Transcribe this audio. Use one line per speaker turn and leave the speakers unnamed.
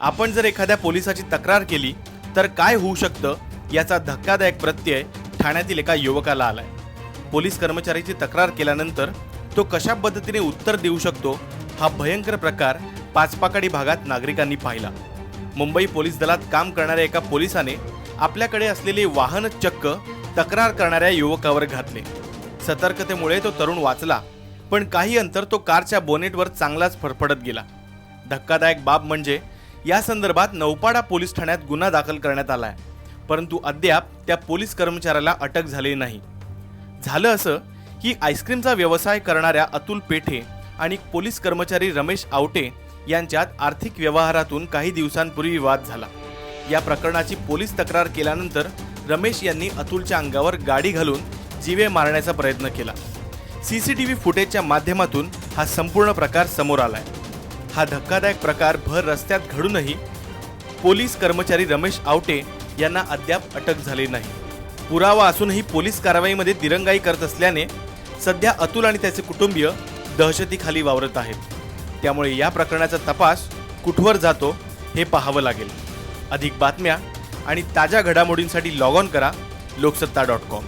आपण जर एखाद्या पोलिसाची तक्रार केली तर काय होऊ शकतं याचा धक्कादायक प्रत्यय ठाण्यातील एका युवकाला आलाय। पोलीस कर्मचाऱ्याची तक्रार केल्यानंतर तो कशा पद्धतीने उत्तर देऊ शकतो हा भयंकर प्रकार पाचपाकाडी भागात नागरिकांनी पाहिला। मुंबई पोलीस दलात काम करणाऱ्या एका पोलिसाने आपल्याकडे असलेले वाहन चक्क तक्रार करणाऱ्या युवकावर घातले। सतर्कतेमुळे तो तरुण वाचला, पण काही अंतर तो कारच्या बोनेटवर चांगलाच फरफडत गेला। धक्कादायक बाब म्हणजे या संदर्भात नौपाडा पोलीस ठाण्यात गुन्हा दाखल करण्यात आलाय, परंतु अद्याप त्या पोलीस कर्मचाऱ्याला अटक झाली नाही। झालं असं की आईस्क्रीमचा व्यवसाय करणाऱ्या अतुल पेठे आणि पोलीस कर्मचारी रमेश आवटे यांच्यात आर्थिक व्यवहारातून काही दिवसांपूर्वी वाद झाला। या प्रकरणाची पोलीस तक्रार केल्यानंतर रमेश यांनी अतुलच्या अंगावर गाडी घालून जीवे मारण्याचा प्रयत्न केला। सीसीटीव्ही फुटेजच्या माध्यमातून हा संपूर्ण प्रकार समोर आलाय। हा धक्कादायक प्रकार भर रस्त्यात घडूनही पोलीस कर्मचारी रमेश आवटे यांना अद्याप अटक झाली नाही। पुरावा असूनही पोलीस कारवाईमध्ये दिरंगाई करत असल्याने सध्या अतुल आणि त्याचे कुटुंबीय दहशतीखाली वावरत आहेत। त्यामुळे या प्रकरणाचा तपास कुठवर जातो हे पाहावं लागेल। अधिक बातम्या आणि ताज्या घडामोडींसाठी लॉग ऑन करा लोकसत्ता.com।